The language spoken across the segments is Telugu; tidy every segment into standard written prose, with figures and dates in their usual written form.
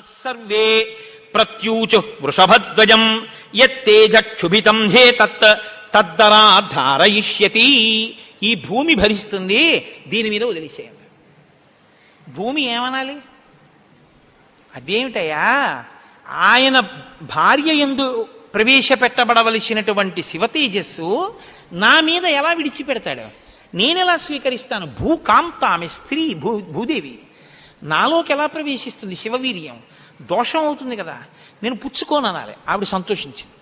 సర్వే ప్రత్యూచు వృషభధ్వజం యత్తేజక్షుభితం హే తద్దరా ధారయిష్యతి. ఈ భూమి భరిస్తుంది, దీని మీద వదిలేసేయండి. భూమి ఏమనాలి? అదేమిటయా, ఆయన భార్య యందు ప్రవేశపెట్టబడవలసినటువంటి శివతేజస్సు నా మీద ఎలా విడిచిపెడతాడు? నేనెలా స్వీకరిస్తాను? భూకాంత, ఆమె స్త్రీ, భూదేవి నాలోకి ఎలా ప్రవేశిస్తుంది? శివవీర్యం దోషం అవుతుంది కదా, నేను పుచ్చుకోను అనాలి. ఆవిడ సంతోషించింది.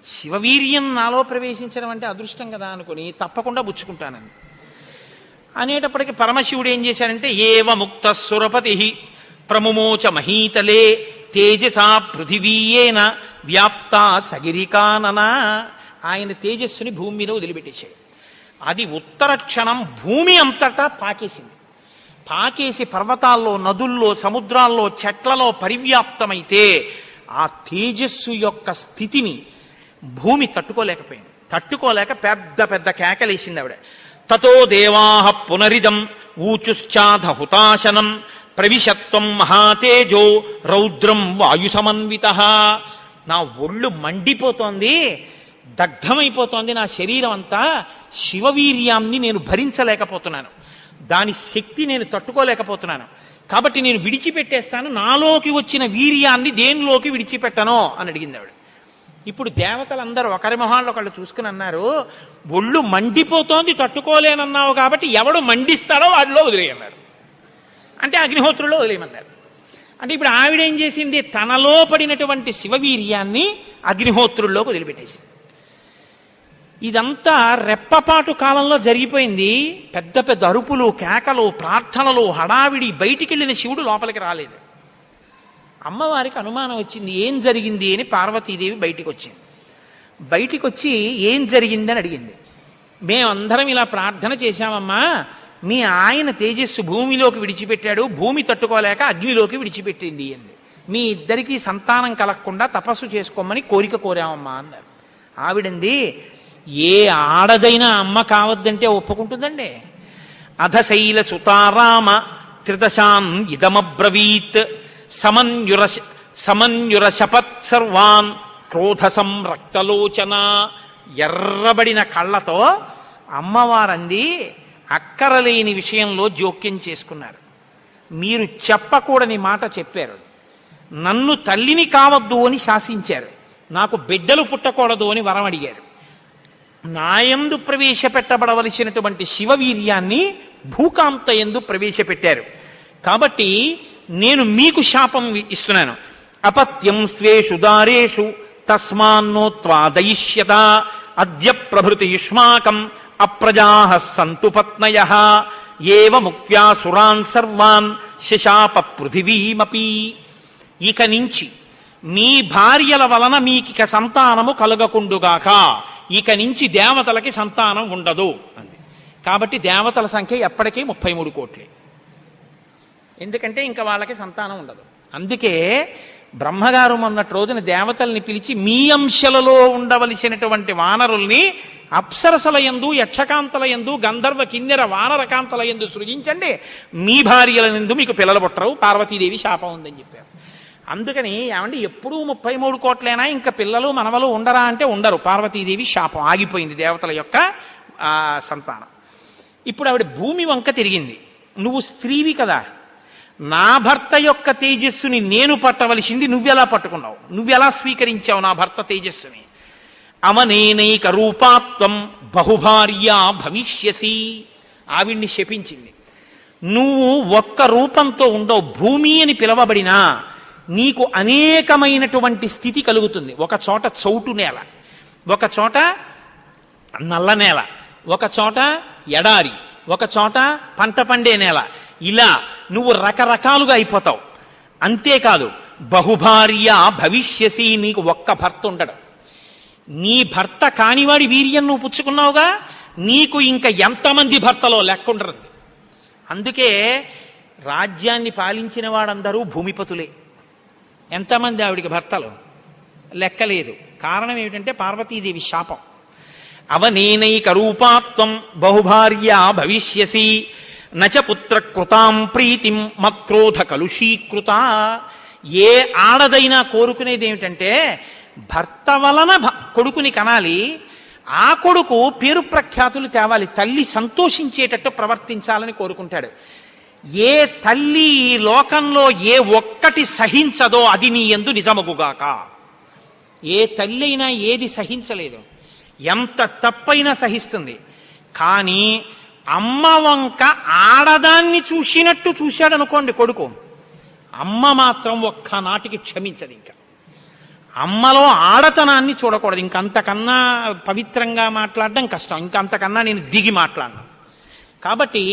శివవీర్యం నాలో ప్రవేశించడం అంటే అదృష్టం కదా అనుకుని తప్పకుండా పుచ్చుకుంటానని అనేటప్పటికీ పరమశివుడు ఏం చేశాడంటే, ఏవ ముక్త సురపతి ప్రముమోచ మహీతలే తేజసా పృథివీయేన వ్యాప్త సగిరికానన. ఆయన తేజస్సుని భూమి మీద వదిలిపెట్టేశాడు. అది ఉత్తర క్షణం భూమి అంతటా పాకేసింది. పాకేసి పర్వతాల్లో, నదుల్లో, సముద్రాల్లో, చెట్లలో పరివ్యాప్తమైతే ఆ తేజస్సు యొక్క స్థితిని భూమి తట్టుకోలేకపోయింది. తట్టుకోలేక పెద్ద పెద్ద కేకలేసింది ఆవిడ. తతో దేవాః పునరిదం ఊచుశ్చాధ హుతాశనం ప్రవిశత్వం మహాతేజో రౌద్రం వాయు సమన్వితః. నా ఒళ్ళు మండిపోతోంది, దగ్ధమైపోతోంది నా శరీరం అంతా. శివవీర్యాన్ని నేను భరించలేకపోతున్నాను, దాని శక్తి నేను తట్టుకోలేకపోతున్నాను. కాబట్టి నేను విడిచిపెట్టేస్తాను, నాలోకి వచ్చిన వీర్యాన్ని దేనిలోకి విడిచిపెట్టను అని అడిగింది ఆవిడ. ఇప్పుడు దేవతలందరూ ఒకరి మొహాల్లో ఒకళ్ళు చూసుకుని అన్నారు, ఒళ్ళు మండిపోతోంది తట్టుకోలేనన్నావు కాబట్టి ఎవడు మండిస్తాడో వాడిలో వదిలేయన్నారు. అంటే అగ్నిహోత్రుల్లో వదిలేయమన్నారు. అంటే ఇప్పుడు ఆవిడ ఏం చేసింది? తనలో పడినటువంటి శివవీర్యాన్ని అగ్నిహోత్రుల్లోకి వదిలిపెట్టేసింది. ఇదంతా రెప్పపాటు కాలంలో జరిగిపోయింది. పెద్ద పెద్ద అరుపులు, కేకలు, ప్రార్థనలు, హడావిడి. బయటికి వెళ్ళిన శివుడు లోపలికి రాలేదు. అమ్మవారికి అనుమానం వచ్చింది, ఏం జరిగింది అని. పార్వతీదేవి బయటికి వచ్చింది. బయటికి వచ్చి ఏం జరిగిందని అడిగింది. మేమందరం ఇలా ప్రార్థన చేశామమ్మా, మీ ఆయన తేజస్సు భూమిలోకి విడిచిపెట్టాడు, భూమి తట్టుకోలేక అగ్నిలోకి విడిచిపెట్టింది అంది. మీ ఇద్దరికీ సంతానం కలగకుండా తపస్సు చేసుకోమని కోరిక కోరామమ్మా అన్నారు. ఆవిడంది, ఏ ఆడదైనా అమ్మ కావద్దంటే ఒప్పుకుంటుందండి. అధశైల సుతారామ త్రిదశాన్ ఇదమబ్రవీత్ సమన్యుర శపత్ సర్వాన్ క్రోధ సంరక్తలోచన. ఎర్రబడిన కళ్ళతో అమ్మవారంది, అక్కరలేని విషయంలో జోక్యం చేసుకున్నారు. మీరు చెప్పకూడని మాట చెప్పారు. నన్ను తల్లిని కావద్దు అని శాసించారు. నాకు బిడ్డలు పుట్టకూడదు అని వరం అడిగారు. నాయందు ప్రవేశపెట్టబడవలసినటువంటి శివవీర్యాన్ని భూకాంత యందు ప్రవేశపెట్టారు. కాబట్టి నేను మీకు శాపం ఇస్తున్నాను. అపత్యం స్వేషు దారేషు తస్మాన్నోత్వాదయిష్యత అద్య ప్రభృతి యుష్మాకం అప్రజాః సంతు పత్నయః ఏవ ముక్త్యా సురాన్ సర్వాన్ శశాప పృథివీమపి. ఇక నుంచి మీ భార్యల వలన మీకిక సంతానము కలగకుండుగాక. ఇక నుంచి దేవతలకి సంతానం ఉండదు అంది. కాబట్టి దేవతల సంఖ్య ఎప్పటికీ 33 కోట్లే. ఎందుకంటే ఇంకా వాళ్ళకి సంతానం ఉండదు. అందుకే బ్రహ్మగారు మొన్నటి రోజున దేవతల్ని పిలిచి, మీ అంశలలో ఉండవలసినటువంటి వానరుల్ని అప్సరసల యందు, యక్షకాంతల యందు, గంధర్వ కిన్నెర వానరకాంతల యందు సృజించండి, మీ భార్యల యందు మీకు పిల్లలు పుట్టరు, పార్వతీదేవి శాపం ఉందని చెప్పారు. అందుకని ఏమంటే ఎప్పుడూ 33 కోట్లైనా ఇంకా పిల్లలు మనవలు ఉండరా అంటే ఉండరు. పార్వతీదేవి శాపం ఆగిపోయింది, దేవతల యొక్క సంతానం. ఇప్పుడు ఆవిడ భూమి వంక తిరిగింది. నువ్వు స్త్రీవి కదా, నా భర్త యొక్క తేజస్సుని నేను పట్టవలసింది నువ్వెలా పట్టుకున్నావు? నువ్వెలా స్వీకరించావు నా భర్త తేజస్సుని? అవనేనైక రూపాత్వం బహుభార్యా భవిష్యసి. ఆవిడ్ని శపించింది. నువ్వు ఒక్క రూపంతో ఉండవు, భూమి అని పిలవబడినా నీకు అనేకమైనటువంటి స్థితి కలుగుతుంది. ఒక చోట చౌటు నేల, ఒక చోట నల్ల నేల, ఒక చోట ఎడారి, ఒక చోట పంట పండే నేల. ఇలా నువ్వు రకరకాలుగా అయిపోతావు. అంతేకాదు, బహుభార్య భవిష్యసి. నీకు ఒక్క భర్త ఉండడు. నీ భర్త కానివాడి వీర్యం నువ్వు పుచ్చుకున్నావుగా, నీకు ఇంకా ఎంతమంది భర్తలో లెక్కుండరు. అందుకే రాజ్యాన్ని పాలించిన వాడందరూ భూమిపతులే. ఎంతమంది ఆవిడికి భర్తలు లెక్కలేదు. కారణం ఏమిటంటే పార్వతీదేవి శాపం. అవనేనైక రూపాత్వం బహుభార్యా భవిష్యసి నచ పుత్ర కృతాం ప్రీతిం మత్క్రోధ కలుషీకృత. ఏ ఆడదైనా కోరుకునేది ఏమిటంటే భర్త వలన కొడుకుని కనాలి, ఆ కొడుకు పేరు ప్రఖ్యాతులు తేవాలి, తల్లి సంతోషించేటట్టు ప్రవర్తించాలని కోరుకుంటాడు. ఏ తల్లి ఈ లోకంలో ఏ ఒక్కటి సహించదో అది నీ యందు నిజమగుగాక. ఏ తల్లి అయినా ఏది సహించలేదు, ఎంత తప్పైనా సహిస్తుంది. కానీ అమ్మ వంక ఆడదాన్ని చూసినట్టు చూశాడనుకోండి కొడుకు, అమ్మ మాత్రం ఒక్కనాటికి క్షమించదు. ఇంకా అమ్మలో ఆడతనాన్ని చూడకూడదు. ఇంకంతకన్నా పవిత్రంగా మాట్లాడడం కష్టం, ఇంకంతకన్నా నేను దిగి మాట్లాడను. కాబట్టి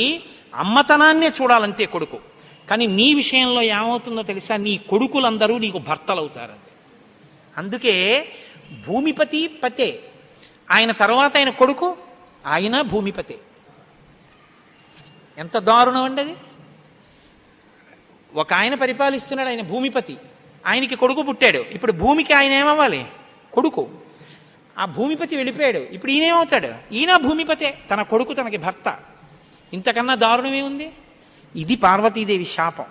అమ్మతనాన్నే చూడాలంతే కొడుకు. కానీ నీ విషయంలో ఏమవుతుందో తెలుసా, నీ కొడుకులందరూ నీకు భర్తలవుతారు. అందుకే భూమిపతి పతే, ఆయన తర్వాత ఆయన కొడుకు, ఆయన భూమిపతే. ఎంత దారుణం అండి అది. ఒక ఆయన పరిపాలిస్తున్నాడు, ఆయన భూమిపతి, ఆయనకి కొడుకు పుట్టాడు. ఇప్పుడు భూమికి ఆయన ఏమవ్వాలి? కొడుకు. ఆ భూమిపతి వెళ్ళిపోయాడు, ఇప్పుడు ఈయనేమవుతాడు? ఈయన భూమిపతే, తన కొడుకు తనకి భర్త. ఇంతకన్నా దారుణమే ఉంది? ఇది పార్వతీదేవి శాపం.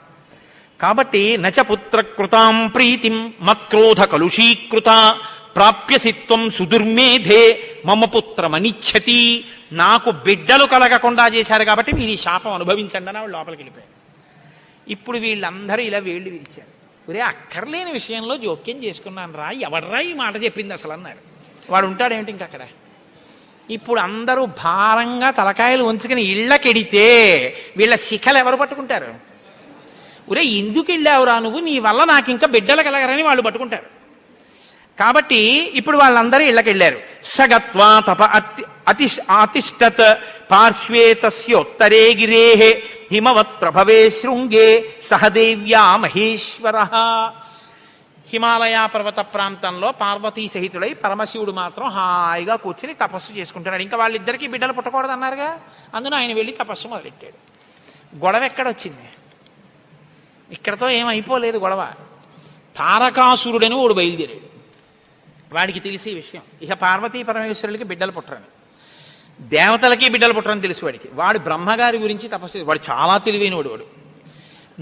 కాబట్టి నచ పుత్రకృతాం ప్రీతిం మత్క్రోధ కలుషీకృత ప్రాప్యసిత్వం సుదుర్మేధే మమ పుత్రమనిచ్చతి. నాకు బిడ్డలు కలగకుండా చేశారు కాబట్టి మీరు ఈ శాపం అనుభవించండి అని వాళ్ళు లోపలికి వెళ్ళిపోయారు. ఇప్పుడు వీళ్ళందరూ ఇలా వేళ్ళు విరిచారు. ఒరే, అక్కర్లేని విషయంలో జోక్యం చేసుకున్నాను రా, ఎవడ్రా ఈ మాట చెప్పింది అసలు అన్నారు. వాడు ఉంటాడేమిటి ఇంక అక్కడ. ఇప్పుడు అందరూ భారంగా తలకాయలు ఉంచుకుని ఇళ్ళకెడితే వీళ్ళ శిఖలు ఎవరు పట్టుకుంటారు? ఒరే, ఎందుకు వెళ్ళావురా నువ్వు, నీ వల్ల నాకు ఇంకా బిడ్డలు కలగరని వాళ్ళు పట్టుకుంటారు. కాబట్టి ఇప్పుడు వాళ్ళందరూ ఇళ్ళకెళ్ళారు. సగత్వా తప అతిష్టత్ పార్శ్వే తస్యోత్తరే గిరేహే హిమవత్ ప్రభవే శృంగే సహదేవ్యా మహేశ్వర. హిమాలయ పర్వత ప్రాంతంలో పార్వతీ సహితుడై పరమశివుడు మాత్రం హాయిగా కూర్చుని తపస్సు చేసుకుంటున్నాడు. ఇంకా వాళ్ళిద్దరికీ బిడ్డలు పుట్టకూడదు అన్నారుగా, అందున ఆయన వెళ్ళి తపస్సు మొదలెట్టాడు. గొడవ ఎక్కడొచ్చింది? ఇక్కడతో ఏమైపోలేదు గొడవ. తారకాసురుడని వాడు బయలుదేరాడు. వాడికి తెలిసే విషయం, ఇక పార్వతీ పరమేశ్వరులకి బిడ్డలు పుట్టరని, దేవతలకి బిడ్డలు పుట్టరని తెలుసు వాడికి. వాడు బ్రహ్మగారి గురించి తపస్సు, వాడు చాలా తెలివైనవాడు. వాడు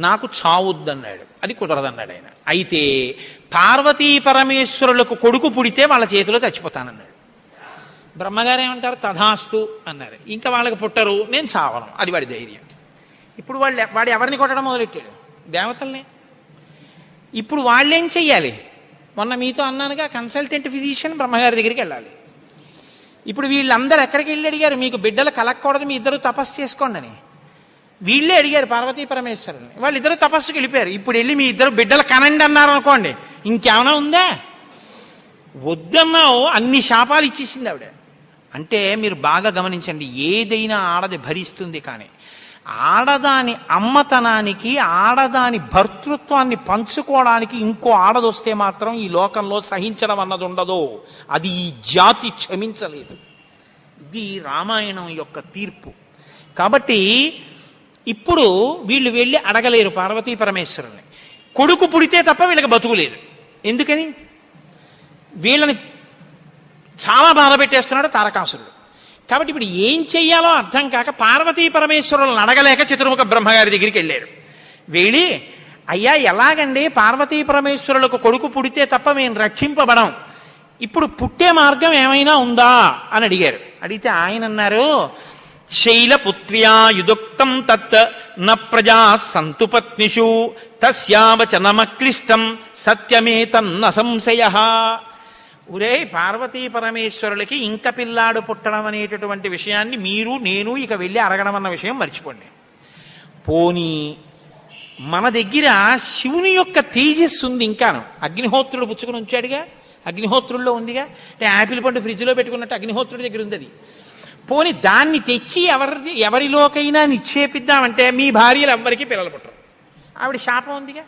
నాకు చావుద్దన్నాడు, అది కుదరదన్నాడు ఆయన. అయితే పార్వతీ పరమేశ్వరులకు కొడుకు పుడితే వాళ్ళ చేతిలో చచ్చిపోతానన్నాడు. బ్రహ్మగారు ఏమంటారు? తథాస్తు అన్నారు. ఇంకా వాళ్ళకి పుట్టరు, నేను చావను, అది వాడి ధైర్యం. ఇప్పుడు వాడు ఎవరిని కొట్టడం మొదలెట్టాడు? దేవతల్ని. ఇప్పుడు వాళ్ళేం చెయ్యాలి? మొన్న మీతో అన్నానుగా, కన్సల్టెంట్ ఫిజిషియన్ బ్రహ్మగారి దగ్గరికి వెళ్ళాలి. ఇప్పుడు వీళ్ళందరూ ఎక్కడికి వెళ్ళి అడిగారు, మీకు బిడ్డలు కలగకూడదు, మీ ఇద్దరు తపస్సు చేసుకోండి అని. వీళ్ళే అడిగారు పార్వతీ పరమేశ్వరుని. వాళ్ళిద్దరూ తపస్సుకి వెళ్ళిపోయారు. ఇప్పుడు వెళ్ళి మీ ఇద్దరు బిడ్డలు కనండి అన్నారు అనుకోండి, ఇంకేమైనా ఉందా? వద్దన్నావు, అన్ని శాపాలు ఇచ్చేసింది ఆవిడ. అంటే మీరు బాగా గమనించండి, ఏదైనా ఆడది భరిస్తుంది, కానీ ఆడదాని అమ్మతనానికి, ఆడదాని భర్తృత్వాన్ని పంచుకోవడానికి ఇంకో ఆడదొస్తే మాత్రం ఈ లోకంలో సహించడం అన్నది ఉండదు. అది ఈ జాతి క్షమించలేదు. ఇది రామాయణం యొక్క తీర్పు. కాబట్టి ఇప్పుడు వీళ్ళు వెళ్ళి అడగలేరు పార్వతీ పరమేశ్వరుని. కొడుకు పుడితే తప్ప వీళ్ళకి బతుకులేదు. ఎందుకని? వీళ్ళని చాలా బాధ పెట్టేస్తున్నాడు తారకాసురుడు. కాబట్టి ఇప్పుడు ఏం చెయ్యాలో అర్థం కాక పార్వతీ పరమేశ్వరులను అడగలేక చతుర్ముఖ బ్రహ్మగారి దగ్గరికి వెళ్ళారు. వెళ్ళి, అయ్యా ఎలాగండి, పార్వతీ పరమేశ్వరులకు కొడుకు పుడితే తప్ప మేము రక్షింపబడం, ఇప్పుడు పుట్టే మార్గం ఏమైనా ఉందా అని అడిగారు. అడిగితే ఆయన అన్నారు, శైలపుత్ర్యా యుదుక్తం తత్ న ప్రజా సంతు పత్నిషు తస్యావచనమక్లిష్టం సత్యమేతన్న సంశయః. ఒరే, పార్వతీ పరమేశ్వరులకి ఇంక పిల్లాడు పుట్టడం అనేటటువంటి విషయాన్ని మీరు నేను ఇక వెళ్ళి అడగడం అన్న విషయం మర్చిపోండి. పోనీ మన దగ్గర శివుని యొక్క తేజస్సు ఉంది ఇంకాను. అగ్నిహోత్రుడు పుచ్చుకుని ఉంచాడుగా, అగ్నిహోత్రుల్లో ఉందిగా. అంటే యాపిల్ పండు ఫ్రిడ్జ్లో పెట్టుకున్నట్టు అగ్నిహోత్రుడి దగ్గర ఉంది అది. పోని దాన్ని తెచ్చి ఎవరిలోకైనా నిక్షేపిద్దామంటే మీ భార్యలు ఎవ్వరికీ పిల్లలు పుట్టరు, ఆవిడ శాపం ఉందిగా.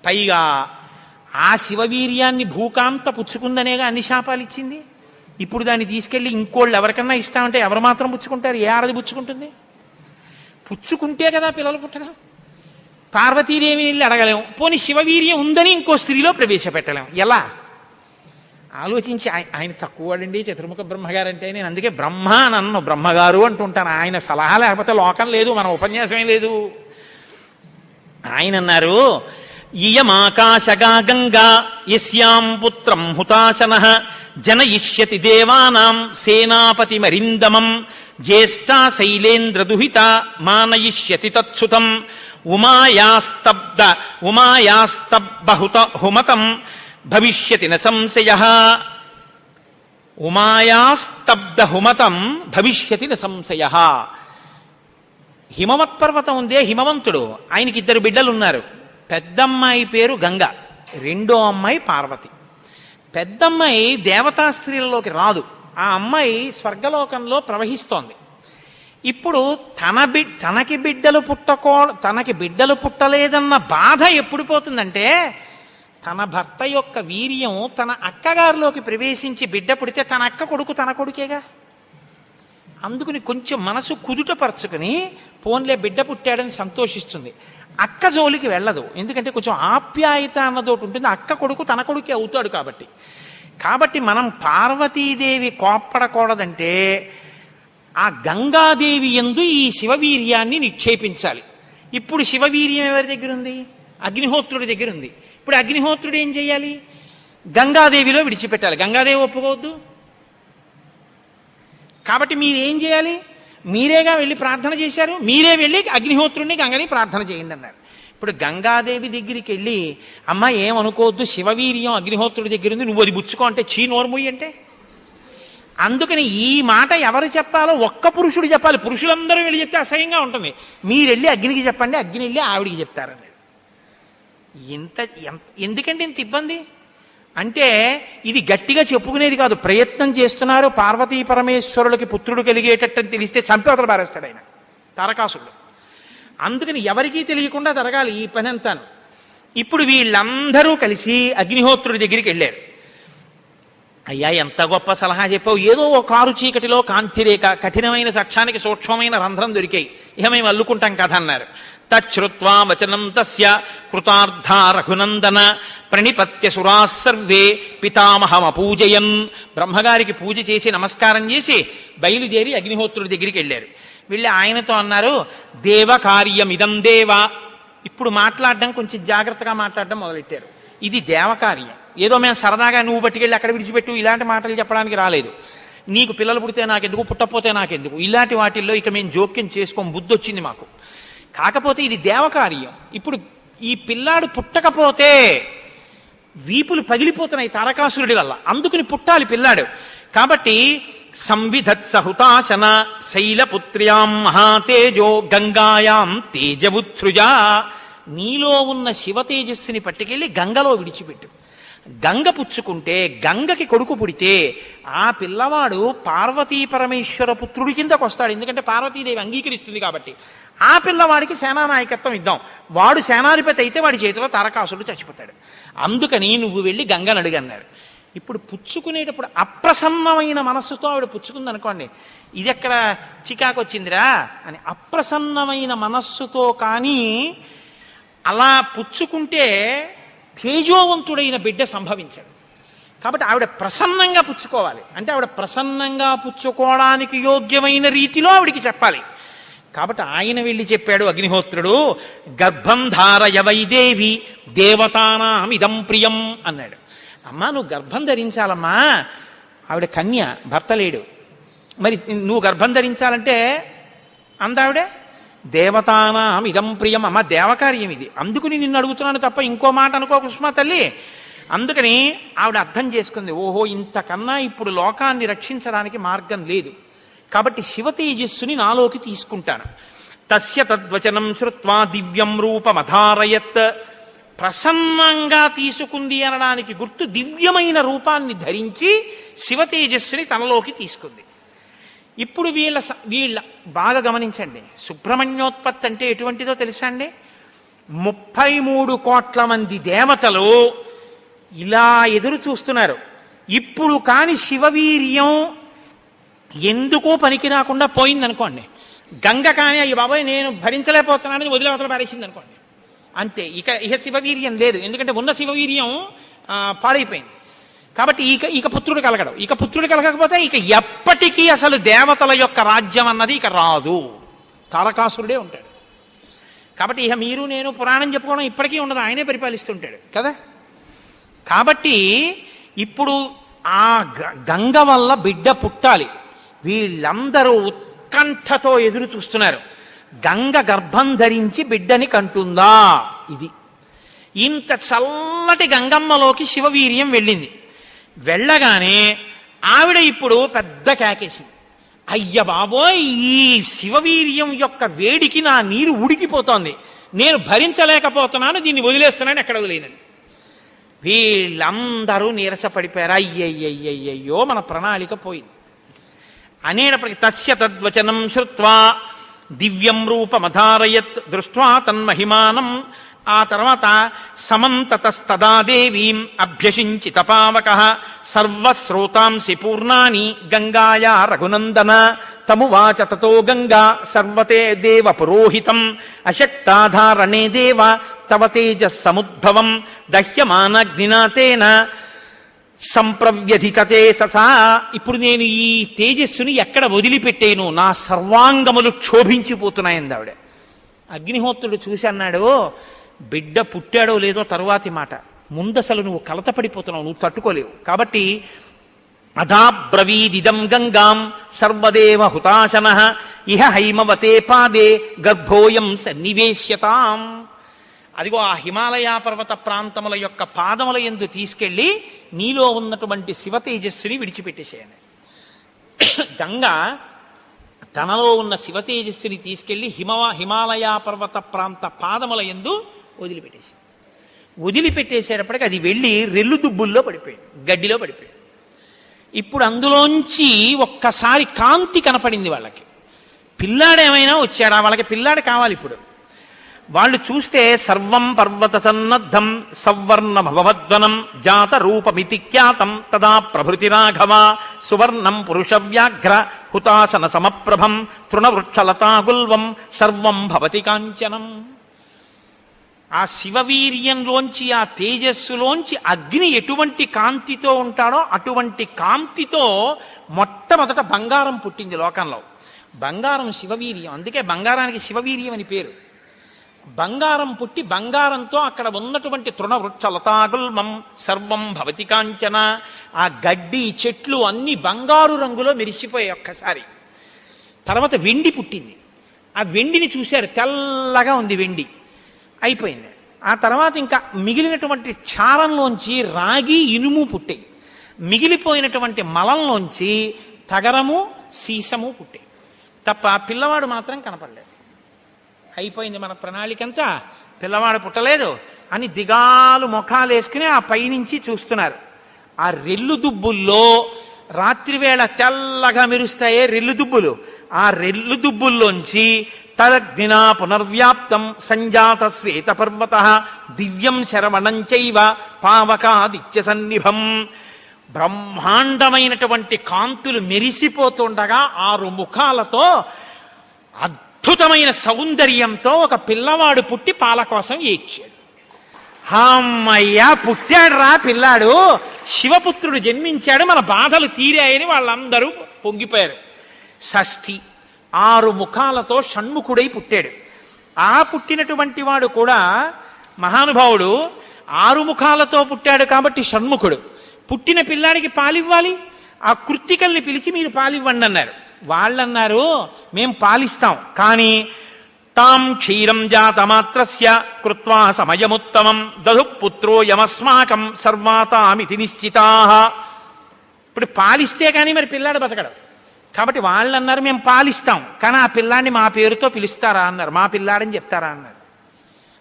పైగా ఆ శివవీర్యాన్ని భూకాంత పుచ్చుకుందనేగా అన్ని శాపాలు ఇచ్చింది. ఇప్పుడు దాన్ని తీసుకెళ్ళి ఇంకోళ్ళు ఎవరికన్నా ఇస్తామంటే ఎవరు మాత్రం పుచ్చుకుంటారు? ఏ ఆడది పుచ్చుకుంటుంది? పుచ్చుకుంటే కదా పిల్లలు పుట్టడం. పార్వతీదేవిని వెళ్ళి అడగలేము, పోనీ శివవీర్యం ఉందని ఇంకో స్త్రీలో ప్రవేశపెట్టలేము. ఎలా ఆలోచించి, ఆయన తక్కువడండి చతుర్ముఖ బ్రహ్మగారు అంటే. నేను అందుకే బ్రహ్మ నన్ను బ్రహ్మగారు అంటుంటాను. ఆయన సలహా లేకపోతే లోకం లేదు, మన ఉపన్యాసమే లేదు. ఆయన అన్నారు, ఇయమాకాశగా గంగా యస్యాం పుత్రం హుతాశనః జనయిష్యతి దేవానాం సేనాపతిమరిందమం జ్యేష్ఠా శైలేంద్రదుహిత మానయిష్యతి తత్సుతం ఉమాయాస్తబ్దహుత హుమతం భవిష్యతి న సంశయః. ఉమాయాస్తబ్దహుమతం భవిష్యతి న సంశయః. హిమవత్పర్వతం ఉందే, హిమవంతుడు, ఆయనకి 2 బిడ్డలు ఉన్నారు. పెద్దమ్మాయి పేరు గంగ, రెండో అమ్మాయి పార్వతి. పెద్దమ్మాయి దేవతా స్త్రీలలోకి రాదు, ఆ అమ్మాయి స్వర్గలోకంలో ప్రవహిస్తోంది. ఇప్పుడు తనకి బిడ్డలు పుట్టలేదన్న బాధ ఎప్పుడు పోతుందంటే, తన భర్త యొక్క వీర్యం తన అక్కగారిలోకి ప్రవేశించి బిడ్డ పుడితే తన అక్క కొడుకు తన కొడుకేగా. అందుకుని కొంచెం మనసు కుదుటపరచుకుని పోన్లే బిడ్డ పుట్టాడని సంతోషిస్తుంది. అక్క జోలికి వెళ్ళదు, ఎందుకంటే కొంచెం ఆప్యాయత అన్నదోటి ఉంటుంది. అక్క కొడుకు తన కొడుకే అవుతాడు కాబట్టి మనం పార్వతీదేవి కోప్పడకూడదంటే ఆ గంగాదేవి యందు ఈ శివవీర్యాన్ని నిక్షేపించాలి. ఇప్పుడు శివవీర్యం ఎవరి దగ్గర ఉంది? అగ్నిహోత్రుడి దగ్గర ఉంది. ఇప్పుడు అగ్నిహోత్రుడు ఏం చేయాలి? గంగాదేవిలో విడిచిపెట్టాలి. గంగాదేవి ఒప్పుకోవద్దు. కాబట్టి మీరేం చేయాలి? మీరేగా వెళ్ళి ప్రార్థన చేశారు, మీరే వెళ్ళి అగ్నిహోత్రుడిని గంగని ప్రార్థన చేయండి అన్నారు. ఇప్పుడు గంగాదేవి దగ్గరికి వెళ్ళి, అమ్మ ఏమనుకోవద్దు, శివవీర్యం అగ్నిహోత్రుడి దగ్గర ఉంది, నువ్వు అది బుచ్చుకో అంటే చీ నోర్ముయ్యి అంటే. అందుకని ఈ మాట ఎవరు చెప్పాలో ఒక్క పురుషుడు చెప్పాలి. పురుషులందరూ వెళ్ళి చెప్తే అసహ్యంగా ఉంటుంది. మీరు వెళ్ళి అగ్నికి చెప్పండి, అగ్ని వెళ్ళి ఆవిడికి చెప్తారన్నాడు. ఎందుకంటే ఇంత ఇబ్బంది అంటే, ఇది గట్టిగా చెప్పుకునేది కాదు, ప్రయత్నం చేస్తున్నారు. పార్వతీ పరమేశ్వరులకి పుత్రుడు కలిగేటట్టని తెలిస్తే చంపేవతలు పారేస్తాడు ఆయన తారకాసుడు. అందుకని ఎవరికీ తెలియకుండా జరగాలి ఈ పని అంతాను. ఇప్పుడు వీళ్ళందరూ కలిసి అగ్నిహోత్రుడి దగ్గరికి వెళ్ళారు. అయ్యా ఎంత గొప్ప సలహా చెప్పావు, ఏదో ఓ కారు చీకటిలో కాంతిరేఖ, కఠినమైన సక్షానికి సూక్ష్మమైన రంధ్రం దొరికాయి, ఇక మేము అల్లుకుంటాం కథ అన్నారు. తచ్చుత్వా వచనం తస్య కృతార్థ రఘునందన ప్రణిపత్య సురాः సర్వే పితామహమపూజయన్. బ్రహ్మగారికి పూజ చేసి నమస్కారం చేసి బయలుదేరి అగ్నిహోత్రుడి దగ్గరికి వెళ్ళారు. వెళ్ళి ఆయనతో అన్నారు, దేవ కార్యమిదం దేవ. ఇప్పుడు మాట్లాడడం కొంచెం జాగ్రత్తగా మాట్లాడడం మొదలెట్టారు. ఇది దేవకార్యం, ఏదో మేము సరదాగా నువ్వు పట్టుకెళ్ళి అక్కడ విడిచిపెట్టు ఇలాంటి మాటలు చెప్పడానికి రాలేదు. నీకు పిల్లలు పుడితే నాకెందుకు, పుట్టకపోతే నాకెందుకు, ఇలాంటి వాటిల్లో ఇక మేము జోక్యం చేసుకోం, బుద్ధి వచ్చింది మాకు. కాకపోతే ఇది దేవకార్యం. ఇప్పుడు ఈ పిల్లాడు పుట్టకపోతే వీపులు పగిలిపోతున్నాయి తారకాసురుడి వల్ల, అందుకుని పుట్టాలి పిల్లాడు. కాబట్టి సంవిధత్సహుతాశన శైలపుత్ర్యాం మహాతేజో గంగాయాం తేజవుత్సృజ. నీలో ఉన్న శివ తేజస్సుని పట్టుకెళ్ళి గంగలో విడిచిపెట్టు. గంగ పుచ్చుకుంటే, గంగకి కొడుకు పుడితే ఆ పిల్లవాడు పార్వతీ పరమేశ్వర పుత్రుడి కిందకు వస్తాడు. ఎందుకంటే పార్వతీదేవి అంగీకరిస్తుంది కాబట్టి. ఆ పిల్లవాడికి సేనానాయకత్వం ఇద్దాం, వాడు సేనాధిపతి అయితే వాడి చేతిలో తారకాసురుడు చచ్చిపోతాడు. అందుకని నువ్వు వెళ్ళి గంగను అడిగన్నారు. ఇప్పుడు పుచ్చుకునేటప్పుడు అప్రసన్నమైన మనస్సుతో ఆవిడ పుచ్చుకుంది అనుకోండి, ఇది ఎక్కడ చికాకు వచ్చిందిరా అని. అప్రసన్నమైన మనస్సుతో కానీ అలా పుచ్చుకుంటే తేజోవంతుడైన బిడ్డ సంభవించాడు. కాబట్టి ఆవిడ ప్రసన్నంగా పుచ్చుకోవాలి. అంటే ఆవిడ ప్రసన్నంగా పుచ్చుకోవడానికి యోగ్యమైన రీతిలో ఆవిడికి చెప్పాలి. కాబట్టి ఆయన వెళ్ళి చెప్పాడు అగ్నిహోత్రుడు, గర్భం ధారయ వైదేవి దేవతానాం ఇదం ప్రియం అన్నాడు. అమ్మా నువ్వు గర్భం ధరించాలమ్మా, ఆవిడ కన్య, భర్త లేడు, మరి నువ్వు గర్భం ధరించాలంటే అందావిడే దేవతానాం ఇదం ప్రియం. అమ్మ దేవకార్యం ఇది, అందుకుని నిన్ను అడుగుతున్నాను తప్ప ఇంకో మాట అనుకో కుసుమా తల్లి. అందుకని ఆవిడ అర్థం చేసుకుంది, ఓహో ఇంతకన్నా ఇప్పుడు లోకాన్ని రక్షించడానికి మార్గం లేదు, కాబట్టి శివ తేజస్సుని నాలోకి తీసుకుంటాను. తస్య తద్వచనం శ్రుత్వా దివ్యం రూపమధారయత్. ప్రసన్నంగా తీసుకుంది అనడానికి గుర్తు దివ్యమైన రూపాన్ని ధరించి శివ తేజస్సుని తనలోకి తీసుకుంది. ఇప్పుడు వీళ్ళ బాగా గమనించండి, సుబ్రహ్మణ్యోత్పత్తి అంటే ఎటువంటిదో తెలుసా అండి? 33 కోట్ల మంది దేవతలు ఇలా ఎదురు చూస్తున్నారు. ఇప్పుడు కాని శివవీర్యం ఎందుకో పనికి రాకుండా పోయిందనుకోండి, గంగ కానీ అయ్యి బాబాయ్ నేను భరించలేకపోతున్నానని వదిలేవతల పారేసింది అనుకోండి, అంతే. ఇక శివవీర్యం లేదు, ఎందుకంటే ఉన్న శివవీర్యం పాడైపోయింది. కాబట్టి ఇక పుత్రుడు కలగడు. ఇక పుత్రుడు కలగకపోతే ఇక ఎప్పటికీ అసలు దేవతల యొక్క రాజ్యం అన్నది ఇక రాదు, తారకాసురుడే ఉంటాడు. కాబట్టి ఇక మీరు నేను పురాణం చెప్పుకోవడం ఇప్పటికీ ఉండదు, ఆయనే పరిపాలిస్తుంటాడు కదా. కాబట్టి ఇప్పుడు ఆ గంగ వల్ల బిడ్డ పుట్టాలి. వీళ్ళందరూ ఉత్కంఠతో ఎదురు చూస్తున్నారు. గంగ గర్భం ధరించి బిడ్డని కంటుందా? ఇది ఇంత చల్లటి గంగమ్మలోకి శివవీర్యం వెళ్ళింది. వెళ్ళగానే ఆవిడ ఇప్పుడు పెద్ద కేకేసింది, అయ్య బాబోయ్, ఈ శివవీర్యం యొక్క వేడికి నా నీరు ఉడికిపోతోంది, నేను భరించలేకపోతున్నాను, దీన్ని వదిలేస్తున్నాను, ఎక్కడ వదిలేనని. వీళ్ళందరూ నీరసపడిపోయారు. అయ్యయ్యయ్యయ్యో, మన ప్రణాళిక పోయింది అనేటప్పటికి తస్య తద్వచనం శ్రుత్వా దివ్యం రూపమధారయత్ దృష్ట్వా తన్మహిమానం. ఆ తర్వాత సమంతతస్తదా దేవీం అభ్యసించి తపావకః సర్వశ్రోతాంసి పూర్ణాని గంగాయా రఘునందన తమువాచ తతో గంగా సర్వతే దేవ పురోహితం అశక్తాధారణే దేవ తవ తేజస్సముద్భవం దహ్యమానగ్నినా తేన సంప్రవ్యధితతే ససా. ఇప్పుడు నేను ఈ తేజస్సుని ఎక్కడ వదిలిపెట్టేను, నా సర్వాంగములు క్షోభించిపోతున్నాయంది ఆవిడ. అగ్నిహోత్రుడు చూసి అన్నాడు, బిడ్డ పుట్టాడో లేదో తరువాతి మాట, ముందసలు నువ్వు కలతపడిపోతున్నావు, నువ్వు తట్టుకోలేవు. కాబట్టి అధాబ్రవీదిదం గంగాం సర్వదేవ హుతాశనః ఇహ హైమవతే పాదే గర్భోయం సన్నివేశ్యతాం. అదిగో ఆ హిమాలయ పర్వత ప్రాంతముల యొక్క పాదముల యందు తీసుకెళ్లి నీలో ఉన్నటువంటి శివ తేజస్సుని విడిచిపెట్టేసేయాలి. గంగ తనలో ఉన్న శివ తేజస్సుని తీసుకెళ్లి హిమాలయ పర్వత ప్రాంత పాదముల యందు వదిలిపెట్టేసేటప్పటికి అది వెళ్ళి రెల్లు దుబ్బుల్లో పడిపోయింది, గడ్డిలో పడిపోయింది. ఇప్పుడు అందులోంచి ఒక్కసారి కాంతి కనపడింది వాళ్ళకి. పిల్లాడేమైనా వచ్చాడా? వాళ్ళకి పిల్లాడు కావాలి. ఇప్పుడు వాళ్ళు చూస్తే సర్వం పర్వత సన్నద్ధం సవర్ణమభవద్వనం జాత రూపమితి ఖ్యాతం తదా ప్రభృతి రాఘవ సువర్ణం పురుష వ్యాఘ్ర హుతాసన సమప్రభం తృణవృక్షలతాగుల్వం సర్వం భవతి కాంచనం. ఆ శివవీర్యంలోంచి, ఆ తేజస్సులోంచి అగ్ని ఎటువంటి కాంతితో ఉంటాడో అటువంటి కాంతితో మొట్టమొదట బంగారం పుట్టింది లోకంలో. బంగారం శివవీర్యం, అందుకే బంగారానికి శివవీర్యం అని పేరు. బంగారం పుట్టి బంగారంతో అక్కడ ఉన్నటువంటి తృణవృక్ష లతాగుల్మం సర్వం భవతి కాంచన, ఆ గడ్డి చెట్లు అన్ని బంగారు రంగులో మెరిసిపోయాయి ఒక్కసారి. తర్వాత వెండి పుట్టింది. ఆ వెండిని చూశారు, తెల్లగా ఉంది వెండి. అయిపోయింది. ఆ తర్వాత ఇంకా మిగిలినటువంటి క్షారంలోంచి రాగి ఇనుము పుట్టాయి. మిగిలిపోయినటువంటి మలంలోంచి తగరము సీసము పుట్టాయి. తప్ప పిల్లవాడు మాత్రం కనపడలేదు. అయిపోయింది మన ప్రణాళికంతా, పిల్లవాడు పుట్టలేదు అని దిగాలు ముఖాలు వేసుకుని ఆ పైనుంచి చూస్తున్నారు. ఆ రెల్లు దుబ్బుల్లో రాత్రివేళ తెల్లగా మెరుస్తాయే రెల్లు దుబ్బులు, ఆ రెల్లు దుబ్బుల్లోంచి తదగ్నినా పునర్వ్యాప్తం సంజాత శ్వేత పర్వత దివ్యం శరవణం చైవ పావకాదిత్య సన్నిభం. బ్రహ్మాండమైనటువంటి కాంతులు మెరిసిపోతుండగా 6 ముఖాలతో అద్భుతమైన సౌందర్యంతో ఒక పిల్లవాడు పుట్టి పాల కోసం ఏడ్చాడు. అమ్మయ్యా, పుట్టాడు రా పిల్లాడు, శివపుత్రుడు జన్మించాడు, మన బాధలు తీరాయని వాళ్ళందరూ పొంగిపోయారు. షష్ఠి 6 ముఖాలతో షణ్ముఖుడై పుట్టాడు. ఆ పుట్టినటువంటి వాడు కూడా మహానుభావుడు 6 ముఖాలతో పుట్టాడు కాబట్టి షణ్ముఖుడు. పుట్టిన పిల్లాడికి పాలివ్వాలి, ఆ కృత్తికల్ని పిలిచి మీరు పాలివ్వండి అన్నారు. వాళ్ళన్నారు, మేం పాలిస్తాం, కానీ తాం క్షీరం జాతమాత్రస్య కృత్వా సమయముత్తమం దధు పుత్రో యమస్మాకం సర్వాతామితి నిశ్చితాః. ఇప్పుడు పాలిస్తే కానీ మరి పిల్లాడు బతకడు. కాబట్టి వాళ్ళన్నారు, మేము పాలిస్తాం, కానీ ఆ పిల్లాడిని మా పేరుతో పిలుస్తారా అన్నారు, మా పిల్లాడని చెప్తారా అన్నారు.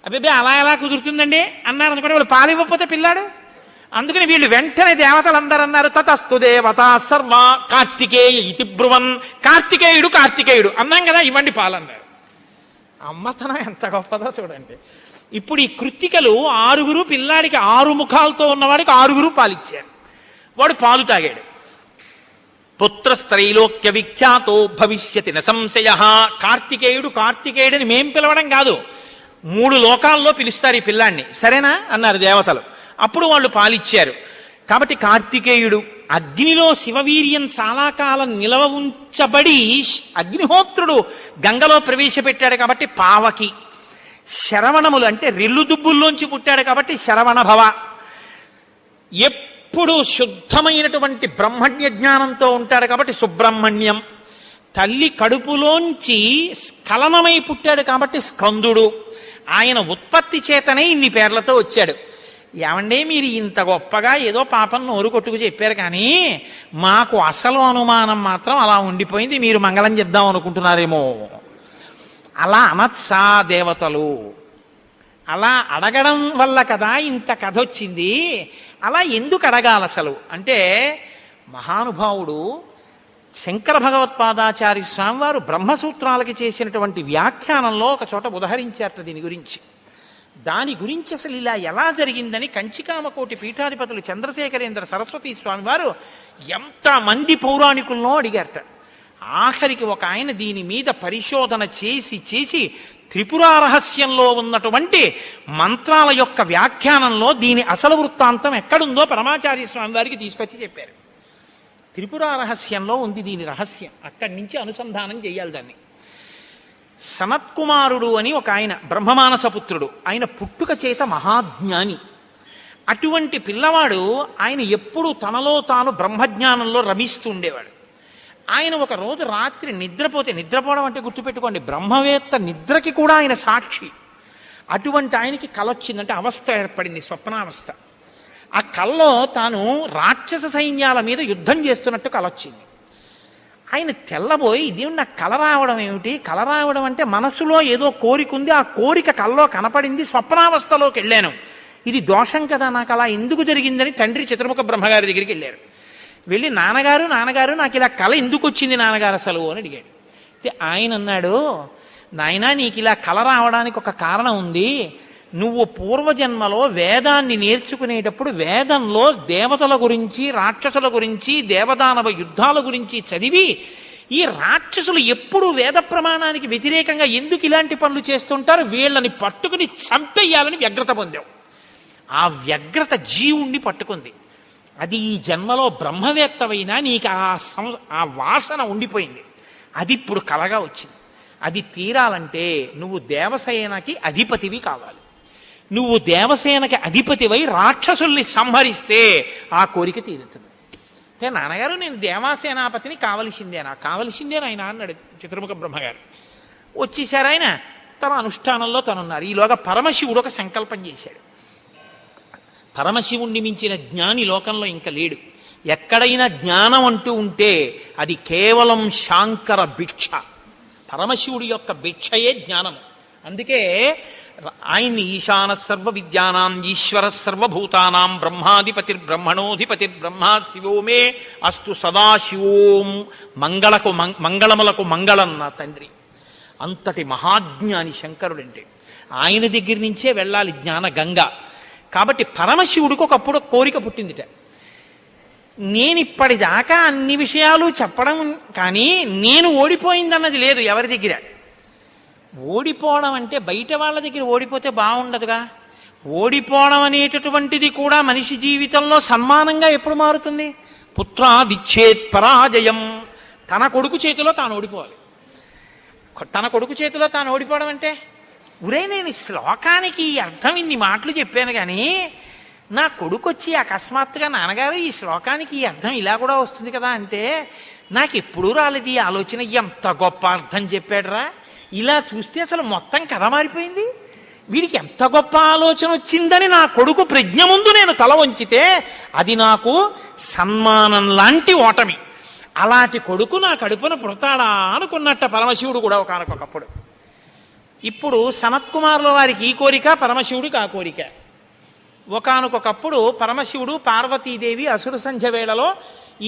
అబ్బే అలా ఎలా కుదురుతుందండి అన్నారు అనుకోండి. వాళ్ళు పాలివ్వకపోతే పిల్లాడు. అందుకని వీళ్ళు వెంటనే దేవతలందరూ అన్నారు, తతస్తు దేవతా సర్వ కార్తికేయ ఇతి బ్రువన్. కార్తికేయుడు అన్నాం కదా, ఇవ్వండి పాలన్నారు. అమ్మతనం ఎంత గొప్పదో చూడండి. ఇప్పుడు ఈ కృత్తికలు 6 పిల్లాడికి 6 ముఖాలతో ఉన్నవాడికి 6 పాలిచ్చారు. వాడు పాలు తాగాడు. పుత్రస్త్రైలోక్య విఖ్యాతో భవిష్యతి న సంశయ. కార్తికేయుడని మేం పిలవడం కాదు, 3 లోకాల్లో పిలుస్తారు ఈ పిల్లాన్ని, సరేనా అన్నారు దేవతలు. అప్పుడు వాళ్ళు పాలిచ్చారు. కాబట్టి కార్తికేయుడు. అగ్నిలో శివవీర్యం చాలా కాలం నిలవ ఉంచబడి అగ్నిహోత్రుడు గంగలో ప్రవేశపెట్టాడు కాబట్టి పావకి. శరవణములు అంటే రెల్లు దుబ్బుల్లోంచి పుట్టాడు కాబట్టి శరవణ భవ. ఎప్పుడు శుద్ధమైనటువంటి బ్రహ్మజ్ఞ జ్ఞానంతో ఉంటాడు కాబట్టి సుబ్రహ్మణ్యం. తల్లి కడుపులోంచి స్ఖలనమై పుట్టాడు కాబట్టి స్కందుడు. ఆయన ఉత్పత్తి చేతనే ఇన్ని పేర్లతో వచ్చాడు. ఏమంటే మీరు ఇంత గొప్పగా ఏదో పాపం నోరు కొట్టుకు చెప్పారు, కానీ మాకు అసలు అనుమానం మాత్రం అలా ఉండిపోయింది. మీరు మంగళం చెప్దాం అనుకుంటున్నారేమో. అలా అనత్సా దేవతలు. అలా అడగడం వల్ల కదా ఇంత కథ వచ్చింది. అలా ఎందుకు అడగాలి అసలు అంటే, మహానుభావుడు శంకర భగవత్పాదాచార్య స్వామి వారు బ్రహ్మసూత్రాలకి చేసినటువంటి వ్యాఖ్యానంలో ఒక చోట ఉదహరించారట దీని గురించి. దాని గురించి అసలు ఇలా ఎలా జరిగిందని కంచికామకోటి పీఠాధిపతులు చంద్రశేఖరేంద్ర సరస్వతి స్వామి వారు ఎంతమంది పౌరాణికులను అడిగారట. ఆఖరికి ఒక ఆయన దీని మీద పరిశోధన చేసి త్రిపురా రహస్యంలో ఉన్నటువంటి మంత్రాల యొక్క వ్యాఖ్యానంలో దీని అసలు వృత్తాంతం ఎక్కడుందో పరమాచార్య స్వామి వారికి తీసుకొచ్చి చెప్పారు. త్రిపురా రహస్యంలో ఉంది దీని రహస్యం. అక్కడి నుంచి అనుసంధానం చేయాలి దాన్ని. సనత్కుమారుడు అని ఒక ఆయన, బ్రహ్మమానసపుత్రుడు. ఆయన పుట్టుక చేత మహాజ్ఞాని. అటువంటి పిల్లవాడు ఆయన ఎప్పుడూ తనలో తాను బ్రహ్మజ్ఞానంలో రమిస్తూ ఉండేవాడు. ఆయన ఒక రోజు రాత్రి నిద్రపోవడం అంటే గుర్తుపెట్టుకోండి, బ్రహ్మవేత్త నిద్రకి కూడా ఆయన సాక్షి. అటువంటి ఆయనకి కల వచ్చిందంటే అవస్థ ఏర్పడింది, స్వప్నావస్థ. ఆ కల్లో తాను రాక్షస సైన్యాల మీద యుద్ధం చేస్తున్నట్టు కల వచ్చింది. ఆయన తెల్లబోయి, ఇదేమి నాకు కల రావడం ఏమిటి? కల రావడం అంటే మనసులో ఏదో కోరిక ఉంది, ఆ కోరిక కల్లో కనపడింది, స్వప్నావస్థలోకి వెళ్ళాను, ఇది దోషం కదా, నాకు అలా ఎందుకు జరిగిందని తండ్రి చతుర్ముఖ బ్రహ్మగారి దగ్గరికి వెళ్ళారు. వెళ్ళి నాన్నగారు నాకు ఇలా కల ఎందుకు వచ్చింది నాన్నగారు అసలు అని అడిగాడు. అయితే ఆయన అన్నాడు, నాయనా నీకు ఇలా కల రావడానికి ఒక కారణం ఉంది. నువ్వు పూర్వజన్మలో వేదాన్ని నేర్చుకునేటప్పుడు వేదంలో దేవతల గురించి, రాక్షసుల గురించి, దేవదానవ యుద్ధాల గురించి చదివి, ఈ రాక్షసులు ఎప్పుడు వేద ప్రమాణానికి వ్యతిరేకంగా ఎందుకు ఇలాంటి పనులు చేస్తుంటారు, వీళ్ళని పట్టుకుని చంపేయాలని వ్యగ్రత పొందావు. ఆ వ్యగ్రత జీవుణ్ణి పట్టుకుంది. అది ఈ జన్మలో బ్రహ్మవేత్తవైనా నీకు ఆ వాసన ఉండిపోయింది. అది ఇప్పుడు కలగా వచ్చింది. అది తీరాలంటే నువ్వు దేవసేనకి అధిపతివి కావాలి. నువ్వు దేవసేనకి అధిపతివై రాక్షసుల్ని సంహరిస్తే ఆ కోరిక తీరుతుంది. అంటే నాన్నగారు నేను దేవాసేనాపతిని కావలసిందేనా ఆయన అన్నాడు చతుర్ముఖ బ్రహ్మగారు. వచ్చేసారు ఆయన. తన అనుష్ఠానంలో తనున్నారు. ఈలోగా పరమశివుడు ఒక సంకల్పం చేశాడు. పరమశివుణ్ణి మించిన జ్ఞాని లోకంలో ఇంకా లేడు. ఎక్కడైనా జ్ఞానం అంటూ ఉంటే అది కేవలం శాంకర భిక్ష. పరమశివుడి యొక్క భిక్షయే జ్ఞానము. అందుకే ఆయన్ని ఈశాన సర్వ విద్యానాం ఈశ్వర సర్వభూతానాం బ్రహ్మాధిపతిర్బ్రహ్మణోధిపతిర్బ్రహ్మ శివో మే అస్తు సదాశివోం మంగళములకు మంగళం నా తండ్రి. అంతటి మహాజ్ఞాని శంకరుడంటే. ఆయన దగ్గర నుంచే వెళ్ళాలి జ్ఞాన గంగ. కాబట్టి పరమశివుడికి ఒకప్పుడు కోరిక పుట్టిందిట. నేనిప్పటిదాకా అన్ని విషయాలు చెప్పడం కానీ నేను ఓడిపోయిందన్నది లేదు ఎవరి దగ్గర. ఓడిపోవడం అంటే బయట వాళ్ళ దగ్గర ఓడిపోతే బాగుండదుగా. ఓడిపోవడం అనేటటువంటిది కూడా మనిషి జీవితంలో సన్మానంగా ఎప్పుడు మారుతుంది? పుత్రాదిచ్చేత్ పరాజయం. తన కొడుకు చేతిలో తాను ఓడిపోవాలి. తన కొడుకు చేతిలో తాను ఓడిపోవడం అంటే, ఉరే నేను శ్లోకానికి ఈ అర్థం ఇన్ని మాటలు చెప్పాను కానీ నా కొడుకు వచ్చి అకస్మాత్తుగా నాన్నగారు ఈ శ్లోకానికి ఈ అర్థం ఇలా కూడా వస్తుంది కదా అంటే నాకు ఎప్పుడూ రాలేదు ఈ ఆలోచన. ఎంత గొప్ప అర్థం చెప్పాడురా, ఇలా చూస్తే అసలు మొత్తం కథ మారిపోయింది. వీడికి ఎంత గొప్ప ఆలోచన వచ్చిందని నా కొడుకు ప్రజ్ఞ ముందు నేను తల వంచితే అది నాకు సన్మానం లాంటి ఓటమి. అలాంటి కొడుకు నా కడుపున పుడతాడా అనుకున్నట్ట పరమశివుడు కూడా ఒకనకొకప్పుడు. ఇప్పుడు సనత్కుమారుల వారికి ఈ కోరిక, పరమశివుడికి ఆ కోరిక. ఒకనకొకప్పుడు పరమశివుడు పార్వతీదేవి అసుర సంధ్య వేళలో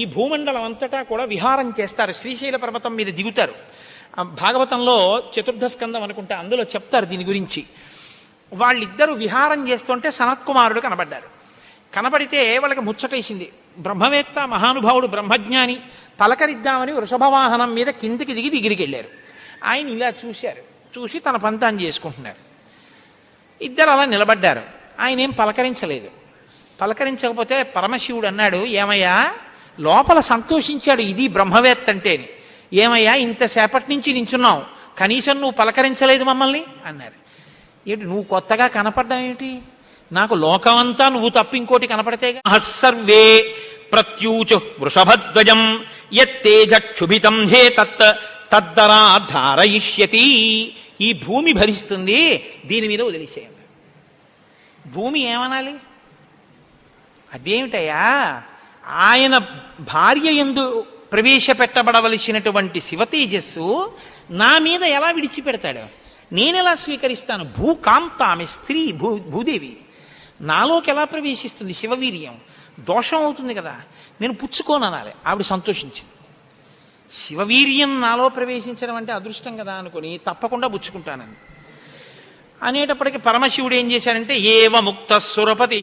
ఈ భూమండలం అంతటా కూడా విహారం చేస్తారు. శ్రీశైల పర్వతం మీద దిగుతారు. భాగవతంలో చతుర్థ స్కందం అనుకుంటా, అందులో చెప్తారు దీని గురించి. వాళ్ళిద్దరూ విహారం చేస్తుంటే సనత్కుమారుడు కనబడ్డారు. కనబడితే వాళ్ళకి ముచ్చటేసింది. బ్రహ్మవేత్త మహానుభావుడు బ్రహ్మజ్ఞాని, పలకరిద్దామని వృషభవాహనం మీద కిందికి దిగి దగ్గరికి వెళ్ళారు. ఆయన ఇలా చూశారు. చూసి తన పంతాన్ని చేసుకుంటున్నారు. ఇద్దరు అలా నిలబడ్డారు. ఆయన ఏం పలకరించలేదు. పలకరించకపోతే పరమశివుడు అన్నాడు, ఏమయ్యా లోపల సంతోషించాడు ఇది బ్రహ్మవేత్త అంటేని. ఏమయ్యా ఇంతసేపటి నుంచి నించున్నావు, కనీసం నువ్వు పలకరించలేదు మమ్మల్ని అన్నారు. ఏమిటి నువ్వు కొత్తగా కనపడ్డా ఏమిటి? నాకు లోకమంతా నువ్వు తప్ప ఇంకోటి కనపడితే సర్వే ప్రత్యూచు వృషభధ్వజం యత్తేజక్షుభితం హే తద్దరా ధారయిష్యతి. ఈ భూమి భరిస్తుంది, దీని మీద వదిలేసేయండి. భూమి ఏమనాలి? అదేమిటయ్యా, ఆయన భార్య యందు ప్రవేశపెట్టబడవలసినటువంటి శివతేజస్సు నా మీద ఎలా విడిచిపెడతాడు? నేనెలా స్వీకరిస్తాను? భూకాంత, ఆమె స్త్రీ, భూదేవి. నాలోకి ఎలా ప్రవేశిస్తుంది శివవీర్యం? దోషం అవుతుంది కదా, నేను పుచ్చుకోను అనాలి. ఆవిడ సంతోషించింది. శివవీర్యం నాలో ప్రవేశించడం అంటే అదృష్టం కదా అనుకుని తప్పకుండా పుచ్చుకుంటానని అనేటప్పటికీ పరమశివుడు ఏం చేశాడంటే, ఏవ ముక్త సురపతి